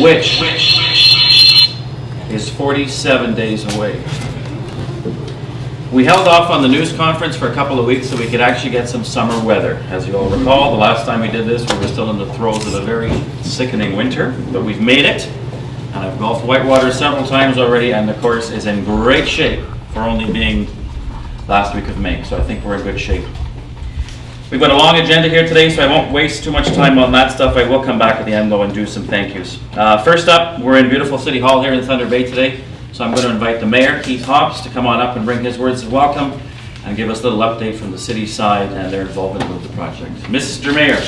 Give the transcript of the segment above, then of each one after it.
which is 47 days away. We held off on the news conference for a couple of weeks so we could actually get some summer weather. As you all recall, the last time we did this, we were still in the throes of a very sickening winter, but we've made it. And I've golfed Whitewater several times already, and the course is in great shape for only being last week of May, so I think we're in good shape. We've got a long agenda here today, so I won't waste too much time on that stuff. I will come back at the end though and do some thank yous. First up, we're in beautiful City Hall here in Thunder Bay today, so I'm going to invite the Mayor, Keith Hobbs, to come on up and bring his words of welcome and give us a little update from the city side and their involvement with the project. Mr. Mayor.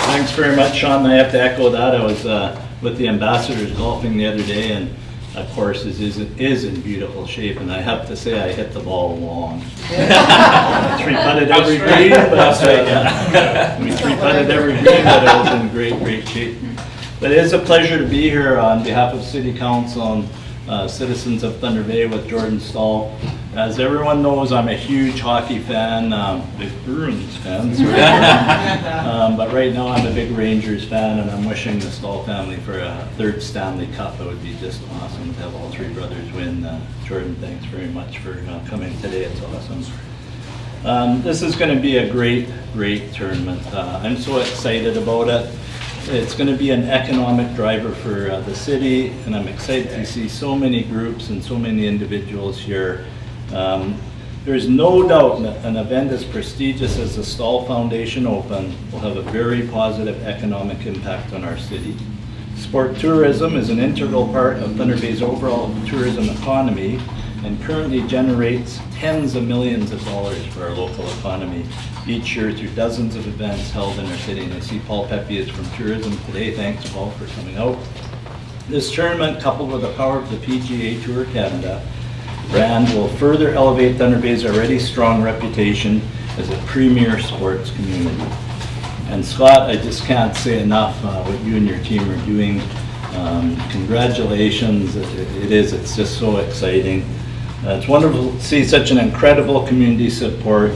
Thanks very much, Sean. I have to echo that. I was with the ambassadors golfing the other day, and that course is in beautiful shape, and I have to say I hit the ball long. Three-putted every green, but we three-putted every green, but it was in great shape. But it is a pleasure to be here on behalf of City Council and citizens of Thunder Bay with Jordan Staal. As everyone knows, I'm a huge hockey fan, big Bruins fan, but right now I'm a big Rangers fan, and I'm wishing the Staal family for a third Stanley Cup. It would be just awesome to have all three brothers win. Jordan, thanks very much for coming today. It's awesome. This is going to be a great tournament. I'm so excited about it. It's going to be an economic driver for the city, and I'm excited to see so many groups and so many individuals here. There's no doubt that an event as prestigious as the Staal Foundation Open will have a very positive economic impact on our city. Sport tourism is an integral part of Thunder Bay's overall tourism economy and currently generates tens of millions of dollars for our local economy each year through dozens of events held in our city. And I see Paul Pepe is from tourism today. Thanks, Paul, for coming out. This tournament, coupled with the power of the PGA Tour Canada brand, will further elevate Thunder Bay's already strong reputation as a premier sports community. And Scott, I just can't say enough what you and your team are doing. Congratulations, it's just so exciting. It's wonderful to see such an incredible community support,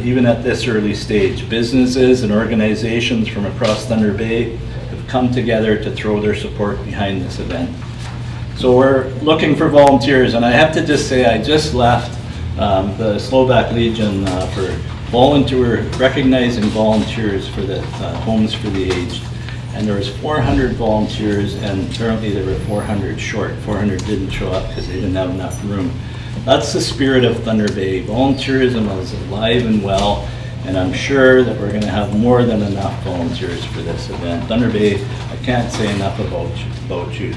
even at this early stage. Businesses and organizations from across Thunder Bay have come together to throw their support behind this event. So we're looking for volunteers, and I have to just say I just left the Slovak Legion for recognizing volunteers for the Homes for the Aged. And there was 400 volunteers, and apparently there were 400 short. 400 didn't show up because they didn't have enough room. That's the spirit of Thunder Bay. Volunteerism is alive and well, and I'm sure that we're going to have more than enough volunteers for this event. Thunder Bay, I can't say enough about you.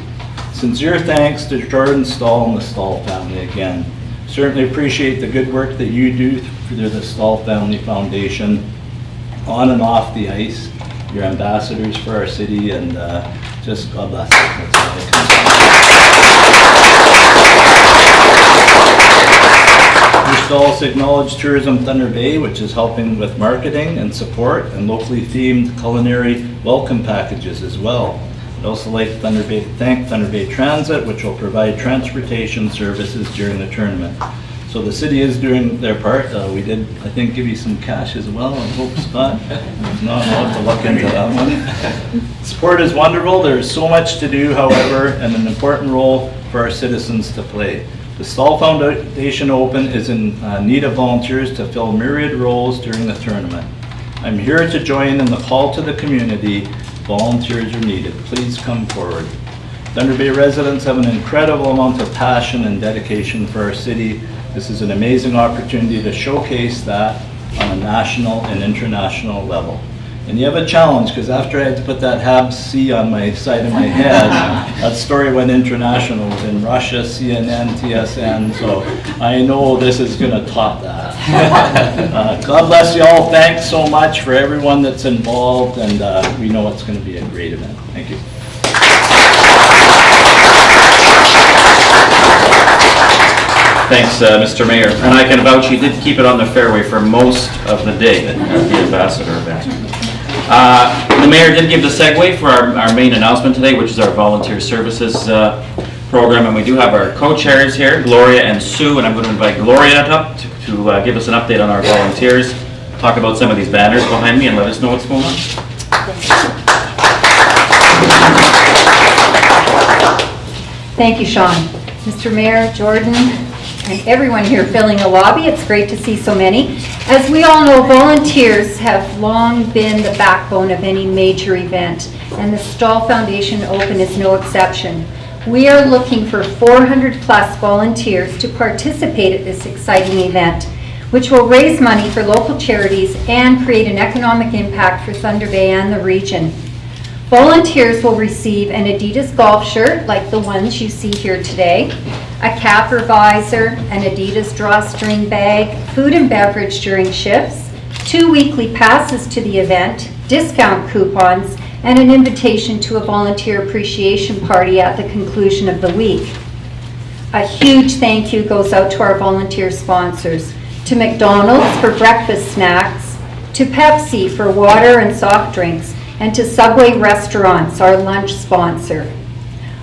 Sincere thanks to Jordan Staal and the Staal family again. Certainly appreciate the good work that you do through the Staal Family Foundation, on and off the ice. You're ambassadors for our city, and just God bless you. That's all I can say. First, also acknowledge Tourism Thunder Bay, which is helping with marketing and support and locally themed culinary welcome packages as well. I'd also like to thank Thunder Bay Transit, which will provide transportation services during the tournament. So the city is doing their part. We did, I think, give you some cash as well, I hope, Scott. If not, I'll have to look into that one. Sport is wonderful. There's so much to do, however, and an important role for our citizens to play. The Staal Foundation Open is in need of volunteers to fill myriad roles during the tournament. I'm here to join in the call to the community. Volunteers are needed. Please come forward. Thunder Bay residents have an incredible amount of passion and dedication for our city. This is an amazing opportunity to showcase that on a national and international level. And you have a challenge, because after I had to put that Habs C on my side of my head, that story went international. It was in Russia, CNN, TSN, so I know this is going to top that. God bless you all. Thanks so much for everyone that's involved, and we know it's going to be a great event. Thank you. Thanks, Mr. Mayor. And I can vouch, you did keep it on the fairway for most of the day at the ambassador event. The mayor did give the segue for our main announcement today, which is our volunteer services program, and we do have our co-chairs here, Gloria and Sue, and I'm going to invite Gloria up to give us an update on our volunteers, talk about some of these banners behind me and let us know what's going on. Thank you, Sean. Mr. Mayor, Jordan, and everyone here filling the lobby. It's great to see so many. As we all know, volunteers have long been the backbone of any major event, and the Staal Foundation Open is no exception. We are looking for 400 plus volunteers to participate at this exciting event, which will raise money for local charities and create an economic impact for Thunder Bay and the region. Volunteers will receive an Adidas golf shirt like the ones you see here today, a cap or visor, an Adidas drawstring bag, food and beverage during shifts, 2 weekly passes to the event, discount coupons, and an invitation to a volunteer appreciation party at the conclusion of the week. A huge thank you goes out to our volunteer sponsors, to McDonald's for breakfast snacks, to Pepsi for water and soft drinks, and to Subway Restaurants, our lunch sponsor.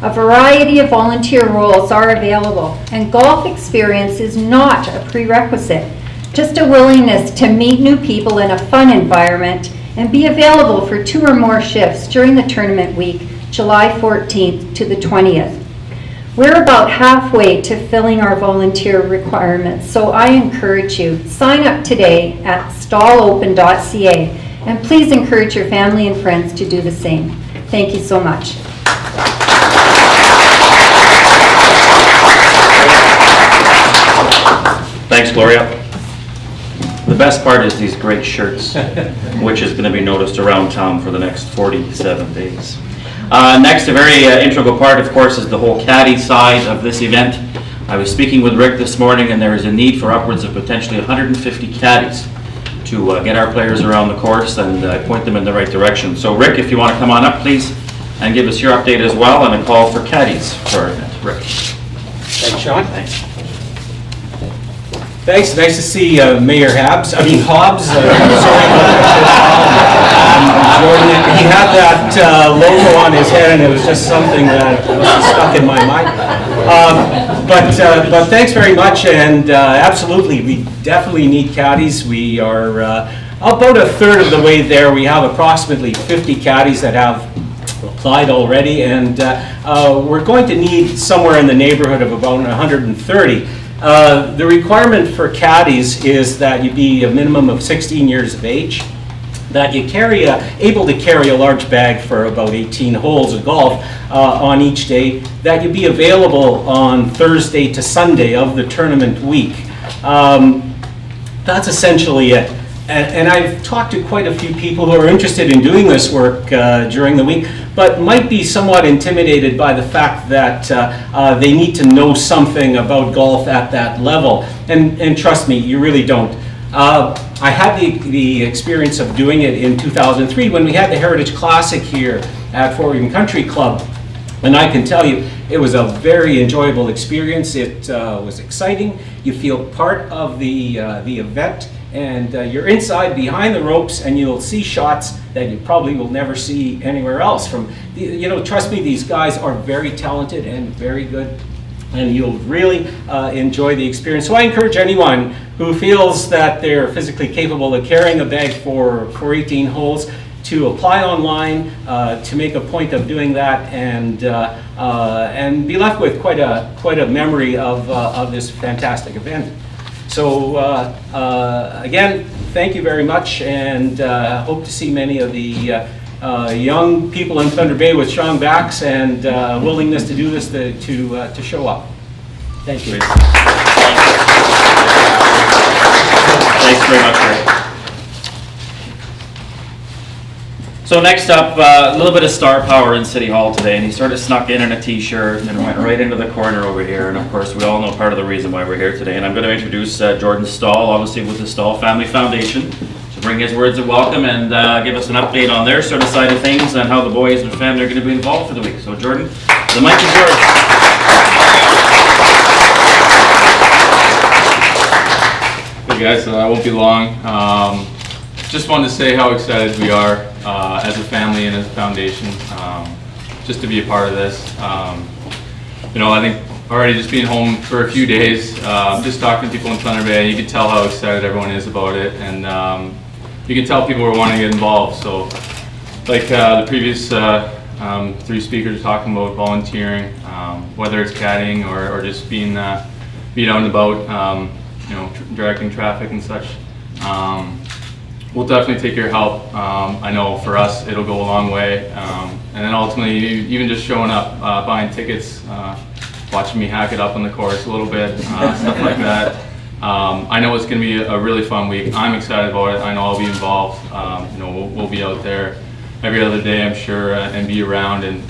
A variety of volunteer roles are available, and golf experience is not a prerequisite, just a willingness to meet new people in a fun environment and be available for 2 or more shifts during the tournament week, July 14th to the 20th. We're about halfway to filling our volunteer requirements, so I encourage you, sign up today at staalopen.ca. And please encourage your family and friends to do the same. Thank you so much. Thanks, Gloria. The best part is these great shirts, which is going to be noticed around town for the next 47 days. Next, a very integral part, of course, is the whole caddy side of this event. I was speaking with Rick this morning, and there is a need for upwards of potentially 150 caddies to get our players around the course and point them in the right direction. So Rick, if you want to come on up, please, and give us your update as well, and a call for caddies for our event. Rick. Thanks, Sean. Thanks. Thanks. Nice to see Mayor Hobbs. Sorry about Jordan, he had that logo on his head, and it was just something that was stuck in my mind. But thanks very much, and absolutely, we definitely need caddies. We are about a third of the way there. We have approximately 50 caddies that have applied already, and we're going to need somewhere in the neighborhood of about 130. The requirement for caddies is that you be a minimum of 16 years of age, that you able to carry a large bag for about 18 holes of golf on each day, that you be available on Thursday to Sunday of the tournament week. That's essentially it. And I've talked to quite a few people who are interested in doing this work during the week, but might be somewhat intimidated by the fact that they need to know something about golf at that level. And trust me, you really don't. I had the experience of doing it in 2003 when we had the Heritage Classic here at Fort William Country Club. And I can tell you, it was a very enjoyable experience. It was exciting. You feel part of the event, and you're inside behind the ropes, and you'll see shots that you probably will never see anywhere else. Trust me, these guys are very talented and very good, and you'll really enjoy the experience. So I encourage anyone who feels that they're physically capable of carrying a bag for 18 holes to apply online, to make a point of doing that, and be left with quite a memory of this fantastic event. So again, thank you very much, and hope to see many of the young people in Thunder Bay with strong backs and willingness to do this to show up. Thank you. Thanks very much, Rick. So next up, a little bit of star power in City Hall today, and he sort of snuck in a t-shirt and went right into the corner over here, and of course we all know part of the reason why we're here today, and I'm going to introduce Jordan Staal, obviously with the Staal Family Foundation, to bring his words of welcome and give us an update on their sort of side of things and how the boys and family are going to be involved for the week. So Jordan, the mic is yours. Hey guys, I won't be long. Just wanted to say how excited we are as a family and as a foundation, just to be a part of this. I think already just being home for a few days, just talking to people in Thunder Bay, you can tell how excited everyone is about it. And you can tell people are wanting to get involved. So like the previous 3 speakers are talking about volunteering, whether it's caddying or just being out and about, you know, directing traffic and such. We'll definitely take your help. I know for us it'll go a long way, and then ultimately even just showing up, buying tickets, watching me hack it up on the course a little bit, stuff like that. I know it's going to be a really fun week. I'm excited about it. I know I'll be involved. You know, we'll be out there every other day, I'm sure, and be around, and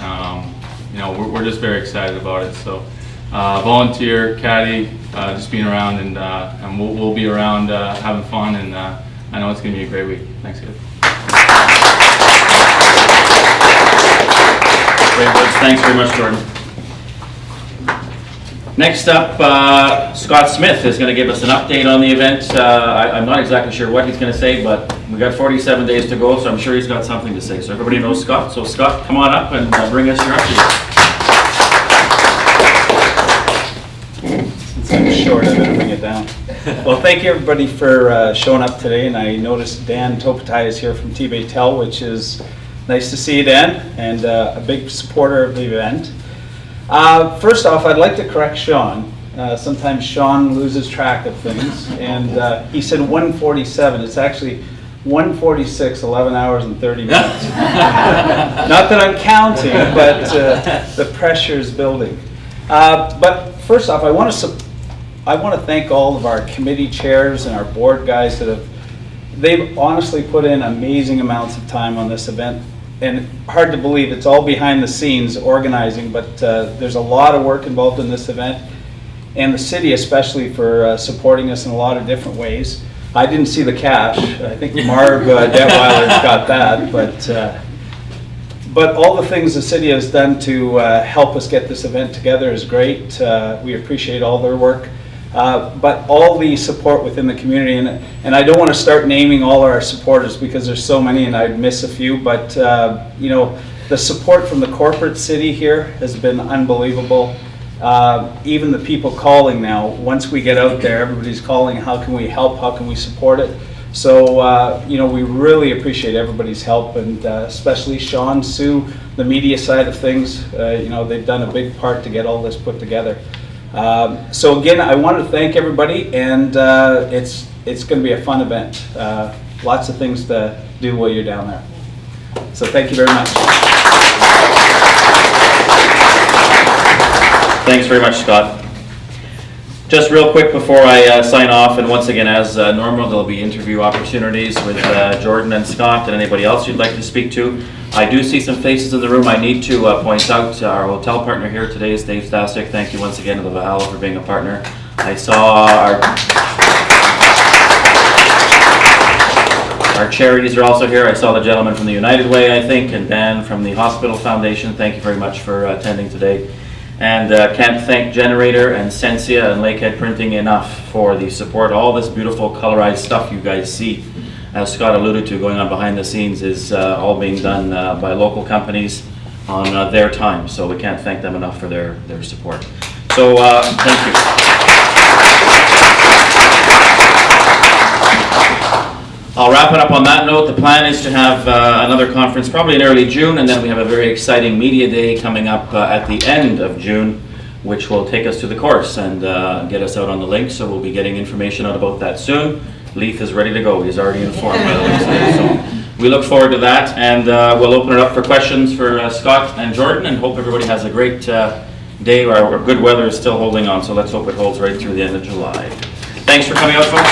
you know, we're just very excited about it. So volunteer, caddy, just being around, and we'll be around having fun, and I know it's going to be a great week. Thanks, guys. Great words. Thanks very much, Jordan. Next up, Scott Smith is going to give us an update on the event. I'm not exactly sure what he's going to say, but we got 47 days to go, so I'm sure he's got something to say. So everybody knows Scott. So Scott, come on up and bring us your update. Since I'm short, I'm going to bring it down. Well, thank you everybody for showing up today, and I noticed Dan Topatai is here from T-Baytel, which is nice to see you, Dan, and a big supporter of the event. First off, I'd like to correct Sean. Sometimes Sean loses track of things, and he said 1:47. It's actually 1:46, 11 hours and 30 minutes. Not that I'm counting, but the pressure is building. But first off, I want to thank all of our committee chairs and our board guys they've honestly put in amazing amounts of time on this event. And hard to believe, it's all behind the scenes organizing, but there's a lot of work involved in this event, and the city especially for supporting us in a lot of different ways. I didn't see the cash. I think Marv Detweiler's got that, but all the things the city has done to help us get this event together is great. We appreciate all their work. But all the support within the community, and I don't want to start naming all our supporters because there's so many and I'd miss a few, but you know, the support from the corporate city here has been unbelievable. Even the people calling now, once we get out there, everybody's calling, how can we help, how can we support it? So you know, we really appreciate everybody's help, and especially Sean, Sue, the media side of things. You know, they've done a big part to get all this put together. So again, I want to thank everybody, and it's going to be a fun event. Lots of things to do while you're down there. So thank you very much. Thanks very much, Scott. Just real quick before I sign off, and once again, as normal, there'll be interview opportunities with Jordan and Scott and anybody else you'd like to speak to. I do see some faces in the room. I need to point out our hotel partner here today is Dave Stasek. Thank you once again to the Valhalla for being a partner. I saw our charities are also here. I saw the gentleman from the United Way, I think, and Dan from the Hospital Foundation. Thank you very much for attending today. And can't thank Generator and Sensia and Lakehead Printing enough for the support. All this beautiful colorized stuff you guys see, as Scott alluded to, going on behind the scenes, is all being done by local companies on their time. So we can't thank them enough for their support. So thank you. I'll wrap it up on that note. The plan is to have another conference probably in early June, and then we have a very exciting media day coming up at the end of June, which will take us to the course and get us out on the link. So we'll be getting information out about that soon. Leith is ready to go. He's already informed, by the way. So we look forward to that, and we'll open it up for questions for Scott and Jordan, and hope everybody has a great day. Our good weather is still holding on, so let's hope it holds right through the end of July. Thanks for coming out, folks.